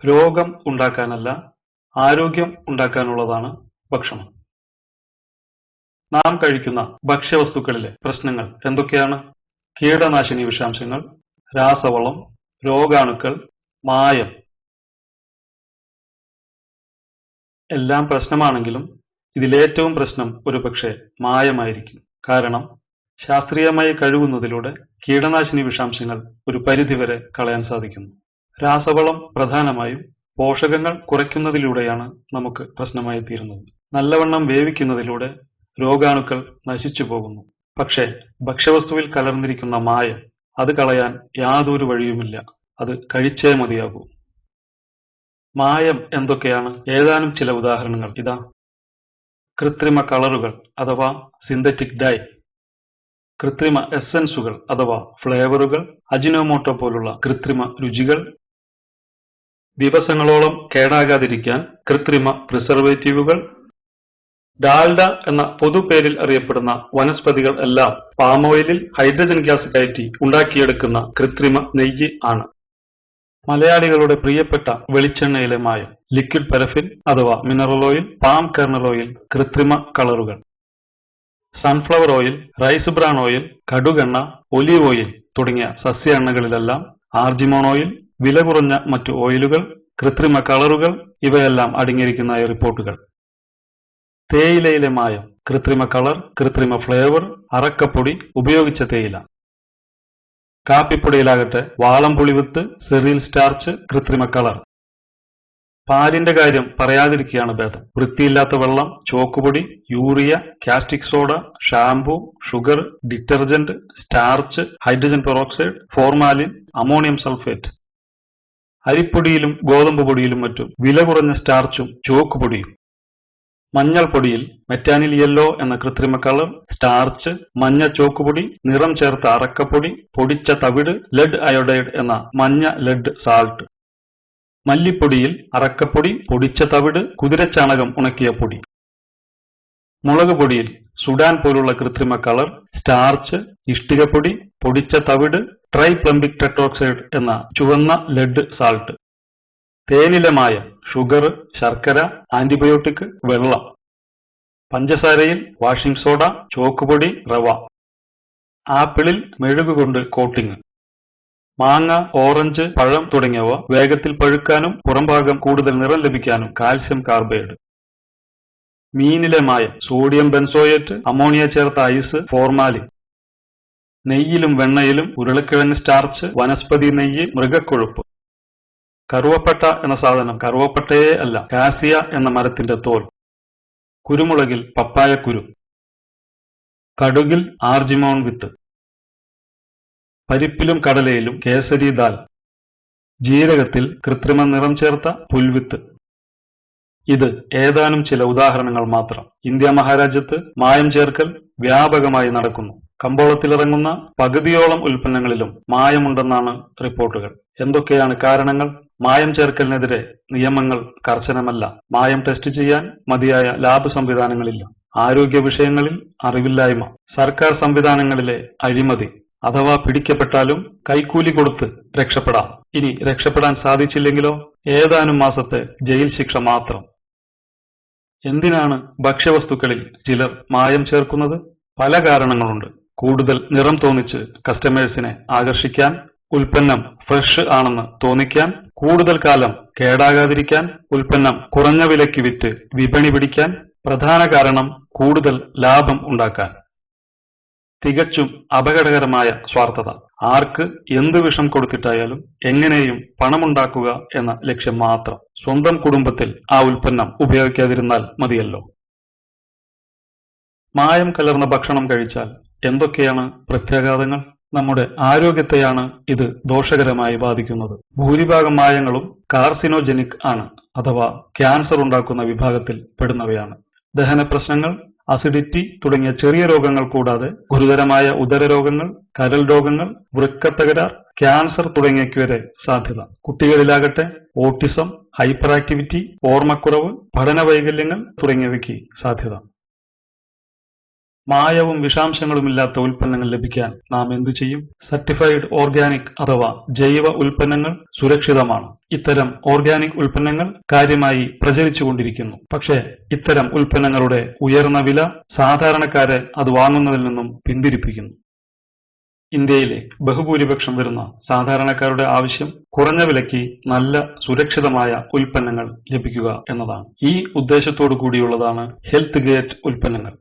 രോഗം ഉണ്ടാക്കാനല്ല, ആരോഗ്യം ഉണ്ടാക്കാനുള്ളതാണ് ഭക്ഷണം. നാം കഴിക്കുന്ന ഭക്ഷ്യവസ്തുക്കളിലെ പ്രശ്നങ്ങൾ എന്തൊക്കെയാണ്? കീടനാശിനി വിഷാംശങ്ങൾ, രാസവളം, രോഗാണുക്കൾ, മായം. എല്ലാം പ്രശ്നമാണെങ്കിലും ഇതിലേറ്റവും പ്രശ്നം ഒരുപക്ഷെ മായമായിരിക്കും. കാരണം ശാസ്ത്രീയമായി കഴുകുന്നതിലൂടെ കീടനാശിനി വിഷാംശങ്ങൾ ഒരു പരിധിവരെ കളയാൻ സാധിക്കുന്നു. രാസവളം പ്രധാനമായും പോഷകങ്ങൾ കുറയ്ക്കുന്നതിലൂടെയാണ് നമുക്ക് പ്രശ്നമായി തീരുന്നത്. നല്ലവണ്ണം വേവിക്കുന്നതിലൂടെ രോഗാണുക്കൾ നശിച്ചു പോകുന്നു. പക്ഷേ ഭക്ഷ്യവസ്തുവിൽ കലർന്നിരിക്കുന്ന മായം, അത് കളയാൻ യാതൊരു വഴിയുമില്ല. അത് കഴിച്ചേ മതിയാകൂ. മായം എന്തൊക്കെയാണ്? ഏതാനും ചില ഉദാഹരണങ്ങൾ ഇതാ. കൃത്രിമ കളറുകൾ അഥവാ സിന്തറ്റിക് ഡൈ, കൃത്രിമ എസൻസുകൾ അഥവാ ഫ്ലേവറുകൾ, അജിനോമോട്ടോ പോലുള്ള കൃത്രിമ രുചികൾ, ദിവസങ്ങളോളം കേടാകാതിരിക്കാൻ കൃത്രിമ പ്രിസർവേറ്റീവുകൾ, ഡാൽഡ എന്ന പൊതുപേരിൽ അറിയപ്പെടുന്ന വനസ്പതികൾ എല്ലാം പാം ഓയിലിൽ ഹൈഡ്രജൻ ഗ്യാസ് കയറ്റി ഉണ്ടാക്കിയെടുക്കുന്ന കൃത്രിമ നെയ്യ് ആണ്. മലയാളികളുടെ പ്രിയപ്പെട്ട വെളിച്ചെണ്ണയിലെ മായം, ലിക്വിഡ് പാരഫിൻ അഥവാ mineral oil, palm kernel oil, കൃത്രിമ കളറുകൾ, sunflower oil, rice bran oil, കടുകെണ്ണ, ഒലീവ് ഓയിൽ തുടങ്ങിയ സസ്യ എണ്ണകളിലെല്ലാം ആർജിമോൺ ഓയിൽ, വില കുറഞ്ഞ മറ്റു ഓയിലുകൾ, കൃത്രിമ കളറുകൾ ഇവയെല്ലാം അടങ്ങിയിരിക്കുന്നതായി റിപ്പോർട്ടുകൾ. തേയിലയിലെ മായം, കൃത്രിമ കളർ, കൃത്രിമ ഫ്ലേവർ, അറക്കപ്പൊടി, ഉപയോഗിച്ച തേയില. കാപ്പിപ്പൊടിയിലാകട്ടെ വാളംപുളിവിത്ത്, സെറിയൽ സ്റ്റാർച്ച്, കൃത്രിമ കളർ. പാലിന്റെ കാര്യം പറയാതിരിക്കുകയാണ് ഭേദം. വൃത്തിയില്ലാത്ത വെള്ളം, ചോക്കുപൊടി, urea, caustic soda, shampoo, sugar, detergent, starch, hydrogen peroxide, formalin, ammonium sulphate. അരിപ്പൊടിയിലും ഗോതമ്പ് പൊടിയിലും മറ്റും വില കുറഞ്ഞ സ്റ്റാർച്ചും ചോക്കുപൊടിയും. മഞ്ഞൾ പൊടിയിൽ മെറ്റാനിൽ യെല്ലോ എന്ന കൃത്രിമ കളർ, സ്റ്റാർച്ച്, മഞ്ഞ ചോക്കുപൊടി, നിറം ചേർത്ത അറക്കപ്പൊടി, പൊടിച്ച തവിട്, ലെഡ് അയോഡൈഡ് എന്ന മഞ്ഞ ലെഡ് സാൾട്ട്. മല്ലിപ്പൊടിയിൽ അറക്കപ്പൊടി, പൊടിച്ച തവിട്, കുതിരച്ചാണകം ഉണക്കിയ പൊടി. മുളക് പൊടിയിൽ സുഡാൻ പോലുള്ള കൃത്രിമ കളർ, സ്റ്റാർച്ച്, ഇഷ്ടികപ്പൊടി, പൊടിച്ച തവിട്, ട്രൈപ്ലംബിക് ടെട്രോക്സൈഡ് എന്ന ചുവന്ന ലെഡ് സാൾട്ട്. തേനിലെ മായം, ഷുഗർ, ശർക്കര, ആന്റിബയോട്ടിക്, വെള്ളം. പഞ്ചസാരയിൽ വാഷിംഗ് സോഡ, ചോക്കുപൊടി, റവ. ആപ്പിളിൽ മെഴുകുകൊണ്ട് കോട്ടിംഗ്. മാങ്ങ, ഓറഞ്ച്, പഴം തുടങ്ങിയവ വേഗത്തിൽ പഴുക്കാനും പുറംഭാഗം കൂടുതൽ നിറം ലഭിക്കാനും കാൽസ്യം കാർബൈഡ്. മീനിലെ മായം, സോഡിയം ബെൻസോയേറ്റ്, അമോണിയ ചേർത്ത ഐസ്, ഫോർമാലിൻ. നെയ്യിലും വെണ്ണയിലും ഉരുളക്കിഴങ്ങ് സ്റ്റാർച്ച്, വനസ്പതി നെയ്യ്, മൃഗക്കൊഴുപ്പ്. കറുവപ്പട്ട എന്ന സാധനം കറുവപ്പട്ടയേ അല്ല, കാസിയ എന്ന മരത്തിന്റെ തോൽ. കുരുമുളകിൽ പപ്പായക്കുരു. കടുകിൽ ആർജിമോൺ വിത്ത്. പരിപ്പിലും കടലയിലും കേസരി ദാൽ. ജീരകത്തിൽ കൃത്രിമ നിറം ചേർത്ത പുൽവിത്ത്. ഇത് ഏതാനും ചില ഉദാഹരണങ്ങൾ മാത്രം. ഇന്ത്യ മഹാരാജ്യത്ത് മായം ചേർക്കൽ വ്യാപകമായി നടക്കുന്നു. കമ്പോളത്തിലിറങ്ങുന്ന പകുതിയോളം ഉൽപ്പന്നങ്ങളിലും മായമുണ്ടെന്നാണ് റിപ്പോർട്ടുകൾ. എന്തൊക്കെയാണ് കാരണങ്ങൾ? മായം ചേർക്കലിനെതിരെ നിയമങ്ങൾ കർശനമല്ല. മായം ടെസ്റ്റ് ചെയ്യാൻ മതിയായ ലാബ് സംവിധാനങ്ങളില്ല. ആരോഗ്യ വിഷയങ്ങളിൽ അറിവില്ലായ്മ. സർക്കാർ സംവിധാനങ്ങളിലെ അഴിമതി. അഥവാ പിടിക്കപ്പെട്ടാലും കൈക്കൂലി കൊടുത്ത് രക്ഷപ്പെടാം. ഇനി രക്ഷപ്പെടാൻ സാധിച്ചില്ലെങ്കിലോ ഏതാനും മാസത്തെ ജയിൽ ശിക്ഷ മാത്രം. എന്തിനാണ് ഭക്ഷ്യവസ്തുക്കളിൽ ചിലർ മായം ചേർക്കുന്നത്? പല കാരണങ്ങളുണ്ട്. കൂടുതൽ നിറം തോന്നിച്ച് കസ്റ്റമേഴ്സിനെ ആകർഷിക്കാൻ, ഉൽപ്പന്നം ഫ്രഷ് ആണെന്ന് തോന്നിക്കാൻ, കൂടുതൽ കാലം കേടാകാതിരിക്കാൻ, ഉൽപ്പന്നം കുറഞ്ഞ വിലയ്ക്ക് വിറ്റ് വിപണി പിടിക്കാൻ. പ്രധാന കാരണം കൂടുതൽ ലാഭം ഉണ്ടാക്കാൻ. തികച്ചും അപകടകരമായ സ്വാർത്ഥത. ആർക്ക് എന്ത് വിഷം കൊടുത്തിട്ടായാലും എങ്ങനെയും പണമുണ്ടാക്കുക എന്ന ലക്ഷ്യം മാത്രം. സ്വന്തം കുടുംബത്തിൽ ആ ഉൽപ്പന്നം ഉപയോഗിക്കാതിരുന്നാൽ മതിയല്ലോ. മായം കലർന്ന ഭക്ഷണം കഴിച്ചാൽ എന്തൊക്കെയാണ് പ്രത്യാഘാതങ്ങൾ? നമ്മുടെ ആരോഗ്യത്തെയാണ് ഇത് ദോഷകരമായി ബാധിക്കുന്നത്. ഭൂരിഭാഗം മായങ്ങളും കാർസിനോജനിക് ആണ്, അഥവാ ക്യാൻസർ ഉണ്ടാക്കുന്ന വിഭാഗത്തിൽ പെടുന്നവയാണ്. ദഹന പ്രശ്നങ്ങൾ, അസിഡിറ്റി തുടങ്ങിയ ചെറിയ രോഗങ്ങൾ കൂടാതെ ഗുരുതരമായ ഉദരരോഗങ്ങൾ, കരൾ രോഗങ്ങൾ, വൃക്കത്തകരാർ, ക്യാൻസർ തുടങ്ങിയവയ്ക്ക് വരെ സാധ്യത. കുട്ടികളിലാകട്ടെ ഓട്ടിസം, ഹൈപ്പർ ആക്ടിവിറ്റി, ഓർമ്മക്കുറവ്, പഠന വൈകല്യങ്ങൾ തുടങ്ങിയവയ്ക്ക് സാധ്യത. മായവും വിഷാംശങ്ങളുമില്ലാത്ത ഉൽപ്പന്നങ്ങൾ ലഭിക്കാൻ നാം എന്തു ചെയ്യും? സർട്ടിഫൈഡ് ഓർഗാനിക് അഥവാ ജൈവ ഉൽപ്പന്നങ്ങൾ സുരക്ഷിതമാണ്. ഇത്തരം ഓർഗാനിക് ഉൽപ്പന്നങ്ങൾ കാര്യമായി പ്രചരിച്ചുകൊണ്ടിരിക്കുന്നു. പക്ഷേ ഇത്തരം ഉൽപ്പന്നങ്ങളുടെ ഉയർന്ന വില സാധാരണക്കാരെ അത് വാങ്ങുന്നതിൽ നിന്നും പിന്തിരിപ്പിക്കുന്നു. ഇന്ത്യയിലെ ബഹുഭൂരിപക്ഷം വരുന്ന സാധാരണക്കാരുടെ ആവശ്യം കുറഞ്ഞ വിലയ്ക്ക് നല്ല സുരക്ഷിതമായ ഉൽപ്പന്നങ്ങൾ ലഭിക്കുക എന്നതാണ്. ഈ ഉദ്ദേശത്തോടു കൂടിയുള്ളതാണ് ഹെൽത്ത് ഗേറ്റ് ഉൽപ്പന്നങ്ങൾ.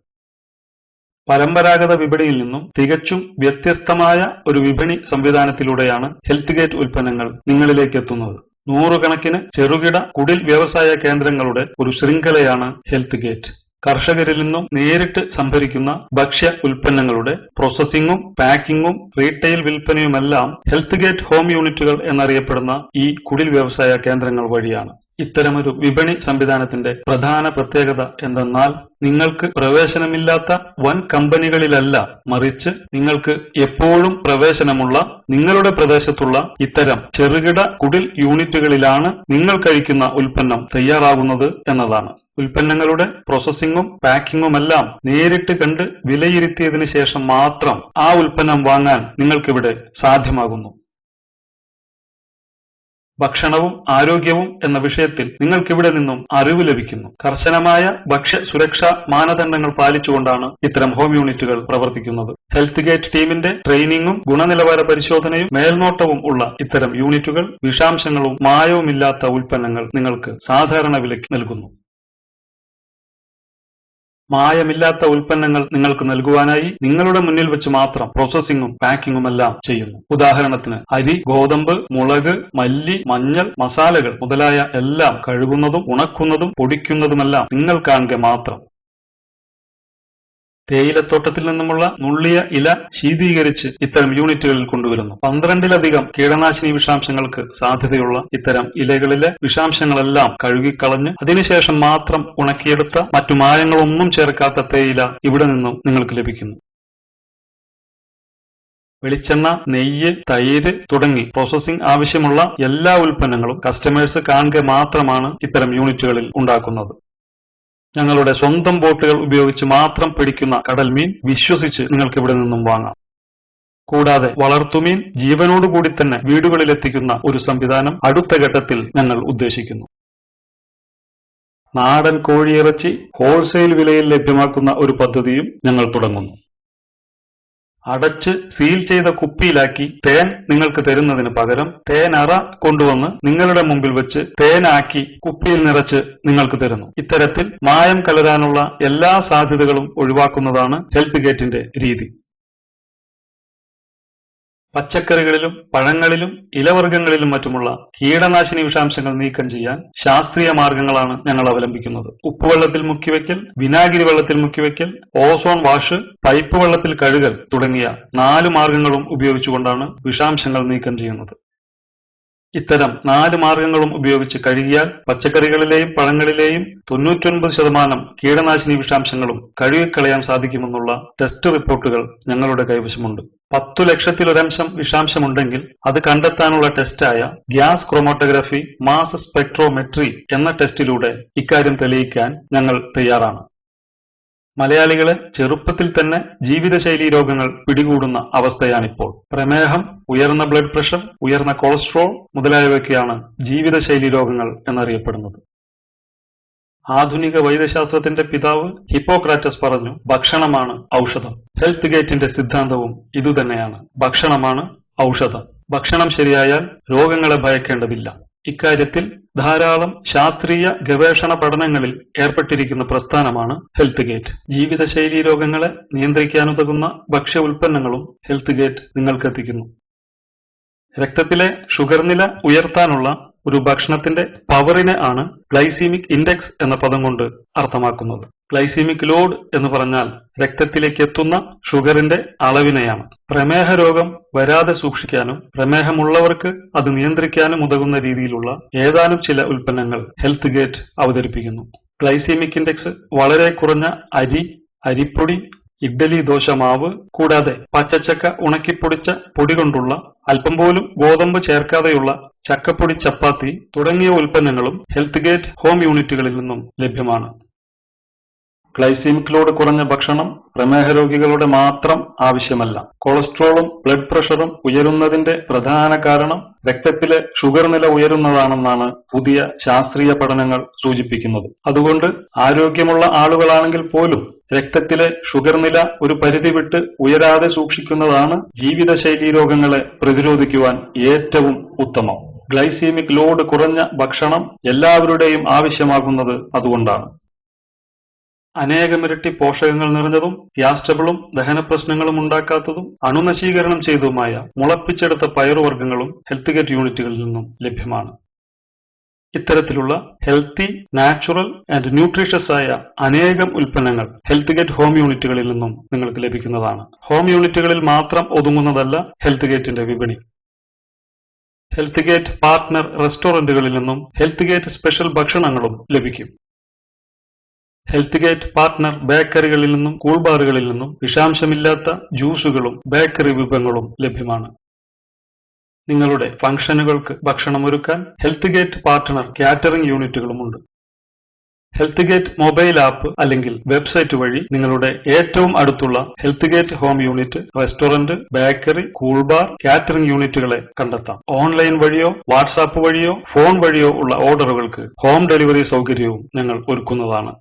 പരമ്പരാഗത വിപണിയിൽ നിന്നും തികച്ചും വ്യത്യസ്തമായ ഒരു വിപണി സംവിധാനത്തിലൂടെയാണ് ഹെൽത്ത് ഗേറ്റ് ഉൽപ്പന്നങ്ങൾ നിങ്ങളിലേക്ക് എത്തുന്നത്. നൂറുകണക്കിന് ചെറുകിട കുടിൽ വ്യവസായ കേന്ദ്രങ്ങളുടെ ഒരു ശൃംഖലയാണ് ഹെൽത്ത് ഗേറ്റ്. കർഷകരിൽ നിന്നും നേരിട്ട് സംഭരിക്കുന്ന ഭക്ഷ്യ ഉൽപ്പന്നങ്ങളുടെ പ്രോസസ്സിംഗും പാക്കിങ്ങും റീറ്റെയിൽ വിൽപ്പനയുമെല്ലാം ഹെൽത്ത് ഗേറ്റ് ഹോം യൂണിറ്റുകൾ എന്നറിയപ്പെടുന്ന ഈ കുടിൽ വ്യവസായ കേന്ദ്രങ്ങൾ വഴിയാണ്. ഇത്തരമൊരു വിപണി സംവിധാനത്തിന്റെ പ്രധാന പ്രത്യേകത എന്തെന്നാൽ നിങ്ങൾക്ക് പ്രവേശനമില്ലാത്ത വൻ കമ്പനികളിലല്ല, മറിച്ച് നിങ്ങൾക്ക് എപ്പോഴും പ്രവേശനമുള്ള നിങ്ങളുടെ പ്രദേശത്തുള്ള ഇത്തരം ചെറുകിട കുടിൽ യൂണിറ്റുകളിലാണ് നിങ്ങൾ കഴിക്കുന്ന ഉൽപ്പന്നം തയ്യാറാകുന്നത് എന്നതാണ്. ഉൽപ്പന്നങ്ങളുടെ പ്രോസസ്സിംഗും പാക്കിങ്ങുമെല്ലാം നേരിട്ട് കണ്ട് വിലയിരുത്തിയതിനു ശേഷം മാത്രം ആ ഉൽപ്പന്നം വാങ്ങാൻ നിങ്ങൾക്കിവിടെ സാധ്യമാകുന്നു. ഭക്ഷണവും ആരോഗ്യവും എന്ന വിഷയത്തിൽ നിങ്ങൾക്കിവിടെ നിന്നും അറിവ് ലഭിക്കുന്നു. കർശനമായ ഭക്ഷ്യ സുരക്ഷാ മാനദണ്ഡങ്ങൾ പാലിച്ചുകൊണ്ടാണ് ഇത്തരം ഹോം യൂണിറ്റുകൾ പ്രവർത്തിക്കുന്നത്. ഹെൽത്ത് ഗേറ്റ് ടീമിന്റെ ട്രെയിനിങ്ങും ഗുണനിലവാര പരിശോധനയും മേൽനോട്ടവും ഉള്ള ഇത്തരം യൂണിറ്റുകൾ വിഷാംശങ്ങളും മായവുമില്ലാത്ത ഉൽപ്പന്നങ്ങൾ നിങ്ങൾക്ക് സാധാരണ വിലയ്ക്ക് നൽകുന്നു. മായമില്ലാത്ത ഉൽപ്പന്നങ്ങൾ നിങ്ങൾക്ക് നൽകുവാനായി നിങ്ങളുടെ മുന്നിൽ വെച്ച് മാത്രം പ്രോസസ്സിംഗും പാക്കിങ്ങുമെല്ലാം ചെയ്യുന്നു. ഉദാഹരണത്തിന് അരി, ഗോതമ്പ്, മുളക്, മല്ലി, മഞ്ഞൾ, മസാലകൾ മുതലായ എല്ലാം കഴുകുന്നതും ഉണക്കുന്നതും പൊടിക്കുന്നതുമെല്ലാം നിങ്ങൾ കാണുക മാത്രം. തേയിലത്തോട്ടത്തിൽ നിന്നുമുള്ള നുള്ളിയ ഇല ശീതീകരിച്ച് ഇത്തരം യൂണിറ്റുകളിൽ കൊണ്ടുവരുന്നു. 12ലധികം കീടനാശിനി വിഷാംശങ്ങൾക്ക് സാധ്യതയുള്ള ഇത്തരം ഇലകളിലെ വിഷാംശങ്ങളെല്ലാം കഴുകിക്കളഞ്ഞ് അതിനുശേഷം മാത്രം ഉണക്കിയെടുത്ത മറ്റു മായങ്ങളൊന്നും ചേർക്കാത്ത തേയില ഇവിടെ നിന്നും നിങ്ങൾക്ക് ലഭിക്കുന്നു. വെളിച്ചെണ്ണ, നെയ്യ്, തൈര് തുടങ്ങി പ്രോസസ്സിംഗ് ആവശ്യമുള്ള എല്ലാ ഉൽപ്പന്നങ്ങളും കസ്റ്റമേഴ്സ് കാണുക മാത്രമാണ് ഇത്തരം യൂണിറ്റുകളിൽ ഉണ്ടാക്കുന്നത്. ഞങ്ങളുടെ സ്വന്തം ബോട്ടുകൾ ഉപയോഗിച്ച് മാത്രം പിടിക്കുന്ന കടൽമീൻ വിശ്വസിച്ച് നിങ്ങൾക്ക് ഇവിടെ നിന്നും വാങ്ങാം. കൂടാതെ വളർത്തുമീൻ ജീവനോടുകൂടി തന്നെ വീടുകളിലെത്തിക്കുന്ന ഒരു സംവിധാനം അടുത്ത ഘട്ടത്തിൽ ഞങ്ങൾ ഉദ്ദേശിക്കുന്നു. നാടൻ കോഴിയിറച്ചി ഹോൾസെയിൽ വിലയിൽ ലഭ്യമാക്കുന്ന ഒരു പദ്ധതിയും ഞങ്ങൾ തുടങ്ങുന്നു. അടച്ച് സീൽ ചെയ്ത കുപ്പിയിലാക്കി തേൻ നിങ്ങൾക്ക് തരുന്നതിന് പകരം തേനറ കൊണ്ടുവന്ന് നിങ്ങളുടെ മുമ്പിൽ വെച്ച് തേനാക്കി കുപ്പിയിൽ നിറച്ച് നിങ്ങൾക്ക് തരുന്നു. ഇത്തരത്തിൽ മായം കലരാനുള്ള എല്ലാ സാധ്യതകളും ഒഴിവാക്കുന്നതാണ് ഹെൽത്ത് ഗേറ്റിന്റെ രീതി. പച്ചക്കറികളിലും പഴങ്ങളിലും ഇലവർഗ്ഗങ്ങളിലും മറ്റുമുള്ള കീടനാശിനി വിഷാംശങ്ങൾ നീക്കം ചെയ്യാൻ ശാസ്ത്രീയ മാർഗങ്ങളാണ് ഞങ്ങൾ അവലംബിക്കുന്നത്. ഉപ്പുവെള്ളത്തിൽ മുക്കിവെക്കൽ, വിനാഗിരി വെള്ളത്തിൽ മുക്കിവെക്കൽ, ഓസോൺ വാഷ്, പൈപ്പ് വെള്ളത്തിൽ കഴുകൽ തുടങ്ങിയ 4 മാർഗങ്ങളും ഉപയോഗിച്ചുകൊണ്ടാണ് വിഷാംശങ്ങൾ നീക്കം ചെയ്യുന്നത്. ഇത്തരം 4 മാർഗങ്ങളും ഉപയോഗിച്ച് കഴുകിയാൽ പച്ചക്കറികളിലെയും പഴങ്ങളിലെയും 99% കീടനാശിനി വിഷാംശങ്ങളും കഴുകിക്കളയാൻ സാധിക്കുമെന്നുള്ള ടെസ്റ്റ് റിപ്പോർട്ടുകൾ ഞങ്ങളുടെ കൈവശമുണ്ട്. 10 ലക്ഷത്തിലൊരംശം വിഷാംശമുണ്ടെങ്കിൽ അത് കണ്ടെത്താനുള്ള ടെസ്റ്റായ ഗ്യാസ് ക്രോമറ്റോഗ്രഫി മാസ് സ്പെക്ട്രോമെട്രി എന്ന ടെസ്റ്റിലൂടെ ഇക്കാര്യം തെളിയിക്കാൻ ഞങ്ങൾ തയ്യാറാണ്. മലയാളികളെ ചെറുപ്പത്തിൽ തന്നെ ജീവിതശൈലീ രോഗങ്ങൾ പിടികൂടുന്ന അവസ്ഥയാണിപ്പോൾ. പ്രമേഹം, ഉയർന്ന ബ്ലഡ് പ്രഷർ, ഉയർന്ന കൊളസ്ട്രോൾ മുതലായവയൊക്കെയാണ് ജീവിതശൈലീ രോഗങ്ങൾ എന്നറിയപ്പെടുന്നത്. ആധുനിക വൈദ്യശാസ്ത്രത്തിന്റെ പിതാവ് ഹിപ്പോക്രാറ്റസ് പറഞ്ഞു, ഭക്ഷണമാണ് ഔഷധം. ഹെൽത്ത് ഗേറ്റിന്റെ സിദ്ധാന്തവും ഇതുതന്നെയാണ്. ഭക്ഷണമാണ് ഔഷധം. ഭക്ഷണം ശരിയായാൽ രോഗങ്ങളെ ഭയക്കേണ്ടതില്ല. ഇക്കാര്യത്തിൽ ധാരാളം ശാസ്ത്രീയ ഗവേഷണ പഠനങ്ങളിൽ ഏർപ്പെട്ടിരിക്കുന്ന പ്രസ്ഥാനമാണ് ഹെൽത്ത് ഗേറ്റ്. ജീവിതശൈലീ രോഗങ്ങളെ നിയന്ത്രിക്കാനുതകുന്ന ഭക്ഷ്യ ഉൽപ്പന്നങ്ങളും ഹെൽത്ത് ഗേറ്റ് നിങ്ങൾക്കെത്തിക്കുന്നു. രക്തത്തിലെ ഷുഗർ നില ഉയർത്താനുള്ള ഒരു ഭക്ഷണത്തിന്റെ പവറിനെ ആണ് ഗ്ലൈസീമിക് ഇൻഡെക്സ് എന്ന പദം കൊണ്ട് അർത്ഥമാക്കുന്നത്. ഗ്ലൈസീമിക് ലോഡ് എന്ന് പറഞ്ഞാൽ രക്തത്തിലേക്ക് എത്തുന്ന ഷുഗറിന്റെ അളവിനെയാണ്. പ്രമേഹ രോഗം വരാതെ സൂക്ഷിക്കാനും പ്രമേഹമുള്ളവർക്ക് അത് നിയന്ത്രിക്കാനും ഉതകുന്ന രീതിയിലുള്ള ഏതാനും ചില ഉൽപ്പന്നങ്ങൾ ഹെൽത്ത് ഗേറ്റ് അവതരിപ്പിക്കുന്നു. ഗ്ലൈസീമിക് ഇൻഡെക്സ് വളരെ കുറഞ്ഞ അരി, അരിപ്പൊടി, ഇഡ്ഡലി ദോശ മാവ് കൂടാതെ പച്ചച്ചക്ക ഉണക്കിപ്പൊടിച്ച പൊടി കൊണ്ടുള്ള അല്പം പോലും ഗോതമ്പ് ചേർക്കാതെയുള്ള ചക്കപ്പൊടി ചപ്പാത്തി തുടങ്ങിയ ഉൽപ്പന്നങ്ങളും ഹെൽത്ത് ഗേറ്റ് ഹോം യൂണിറ്റുകളിൽ നിന്നും ലഭ്യമാണ്. ഗ്ലൈസീമിക് ലോഡ് കുറഞ്ഞ ഭക്ഷണം പ്രമേഹ രോഗികളുടെ മാത്രം ആവശ്യമല്ല. കൊളസ്ട്രോളും ബ്ലഡ് പ്രഷറും ഉയരുന്നതിന്റെ പ്രധാന കാരണം രക്തത്തിലെ ഷുഗർ നില ഉയരുന്നതാണെന്നാണ് പുതിയ ശാസ്ത്രീയ പഠനങ്ങൾ സൂചിപ്പിക്കുന്നത്. അതുകൊണ്ട് ആരോഗ്യമുള്ള ആളുകളാണെങ്കിൽ പോലും രക്തത്തിലെ ഷുഗർ നില ഒരു പരിധി വിട്ട് ഉയരാതെ സൂക്ഷിക്കുന്നതാണ് ജീവിതശൈലീ രോഗങ്ങളെ പ്രതിരോധിക്കുവാൻ ഏറ്റവും ഉത്തമം. ഗ്ലൈസീമിക് ലോഡ് കുറഞ്ഞ ഭക്ഷണം എല്ലാവരുടെയും ആവശ്യമാകുന്നത് അതുകൊണ്ടാണ്. അനേകമിരട്ടി പോഷകങ്ങൾ നിറഞ്ഞതും ഗ്യാസ് ദഹനപ്രശ്നങ്ങളും ഉണ്ടാക്കാത്തതും അണുനശീകരണം ചെയ്തതുമായ മുളപ്പിച്ചെടുത്ത പയറുവർഗ്ഗങ്ങളും ഹെൽത്ത് ഗേറ്റ് യൂണിറ്റുകളിൽ നിന്നും ലഭ്യമാണ്. ഇത്തരത്തിലുള്ള ഹെൽത്തി, നാച്ചുറൽ ആൻഡ് ന്യൂട്രീഷ്യസ് ആയ അനേകം ഉൽപ്പന്നങ്ങൾ ഹെൽത്ത് ഗേറ്റ് ഹോം യൂണിറ്റുകളിൽ നിന്നും നിങ്ങൾക്ക് ലഭിക്കുന്നതാണ്. ഹോം യൂണിറ്റുകളിൽ മാത്രം ഒതുങ്ങുന്നതല്ല ഹെൽത്ത് ഗേറ്റിന്റെ വിപണി. ഹെൽത്ത് ഗേറ്റ് പാർട്ട്ണർ റെസ്റ്റോറന്റുകളിൽ നിന്നും ഹെൽത്ത് ഗേറ്റ് സ്പെഷ്യൽ ഭക്ഷണങ്ങളും ലഭിക്കും. ഹെൽത്ത് ഗേറ്റ് പാർട്ട്ണർ ബേക്കറികളിൽ നിന്നും കൂൾബാറുകളിൽ നിന്നും വിഷാംശമില്ലാത്ത ജ്യൂസുകളും ബേക്കറി വിഭവങ്ങളും ലഭ്യമാണ്. നിങ്ങളുടെ ഫംഗ്ഷനുകൾക്ക് ഭക്ഷണമൊരുക്കാൻ ഹെൽത്ത് ഗേറ്റ് പാർട്ട്ണർ കാറ്ററിംഗ് യൂണിറ്റുകളുമുണ്ട്. ഹെൽത്ത് ഗേറ്റ് മൊബൈൽ ആപ്പ് അല്ലെങ്കിൽ വെബ്സൈറ്റ് വഴി നിങ്ങളുടെ ഏറ്റവും അടുത്തുള്ള Health Gate home unit, restaurant, bakery, cool bar, catering യൂണിറ്റുകളെ കണ്ടെത്താം. ഓൺലൈൻ വഴിയോ വാട്സാപ്പ് വഴിയോ ഫോൺ വഴിയോ ഉള്ള ഓർഡറുകൾക്ക് ഹോം ഡെലിവറി സൗകര്യവും ഞങ്ങൾ ഒരുക്കുന്നതാണ്.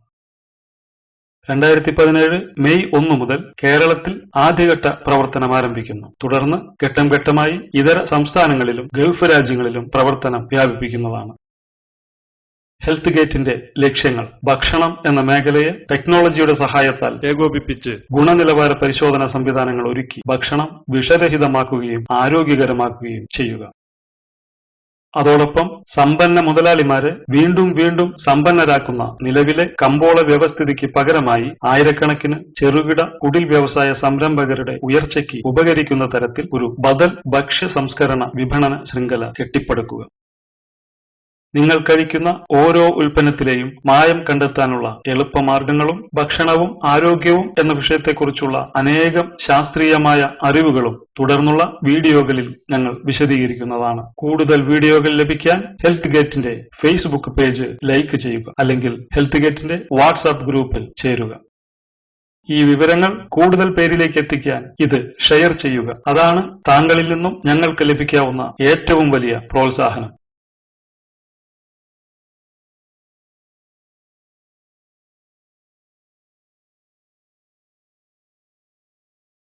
2017 മെയ് 1 മുതൽ കേരളത്തിൽ ആദ്യഘട്ട പ്രവർത്തനം ആരംഭിക്കുന്നു. തുടർന്ന് ഘട്ടം ഘട്ടമായി ഇതര സംസ്ഥാനങ്ങളിലും ഗൾഫ് രാജ്യങ്ങളിലും പ്രവർത്തനം വ്യാപിപ്പിക്കുന്നതാണ്. ഹെൽത്ത് ഗേറ്റിന്റെ ലക്ഷ്യങ്ങൾ: ഭക്ഷണം എന്ന മേഖലയെ ടെക്നോളജിയുടെ സഹായത്താൽ ഏകോപിപ്പിച്ച് ഗുണനിലവാര പരിശോധനാ സംവിധാനങ്ങൾ ഒരുക്കി ഭക്ഷണം വിഷരഹിതമാക്കുകയും ആരോഗ്യകരമാക്കുകയും ചെയ്യുക. അതോടൊപ്പം സമ്പന്ന മുതലാളിമാരെ വീണ്ടും വീണ്ടും സമ്പന്നരാക്കുന്ന നിലവിലെ കമ്പോള വ്യവസ്ഥിതിക്ക് പകരമായി ആയിരക്കണക്കിന് ചെറുകിട കുടിൽ വ്യവസായ സംരംഭകരുടെ ഉയർച്ചയ്ക്ക് ഉപകരിക്കുന്ന തരത്തിൽ ഒരു ബദൽ ഭക്ഷ്യ സംസ്കരണ വിപണന ശൃംഖല കെട്ടിപ്പടുക്കുക. നിങ്ങൾ കഴിക്കുന്ന ഓരോ ഉൽപ്പന്നത്തിലെയും മായം കണ്ടെത്താനുള്ള എളുപ്പമാർഗങ്ങളും ഭക്ഷണവും ആരോഗ്യവും എന്ന വിഷയത്തെക്കുറിച്ചുള്ള അനേകം ശാസ്ത്രീയമായ അറിവുകളും തുടർന്നുള്ള വീഡിയോകളിൽ ഞങ്ങൾ വിശദീകരിക്കുന്നതാണ്. കൂടുതൽ വീഡിയോകൾ ലഭിക്കാൻ ഹെൽത്ത് ഗേറ്റിന്റെ ഫേസ്ബുക്ക് പേജ് ലൈക്ക് ചെയ്യുക, അല്ലെങ്കിൽ ഹെൽത്ത് ഗേറ്റിന്റെ വാട്സാപ്പ് ഗ്രൂപ്പിൽ ചേരുക. ഈ വിവരങ്ങൾ കൂടുതൽ പേരിലേക്ക് എത്തിക്കാൻ ഇത് ഷെയർ ചെയ്യുക. അതാണ് താങ്കളിൽ നിന്നും ഞങ്ങൾക്ക് ലഭിക്കാവുന്ന ഏറ്റവും വലിയ പ്രോത്സാഹനം.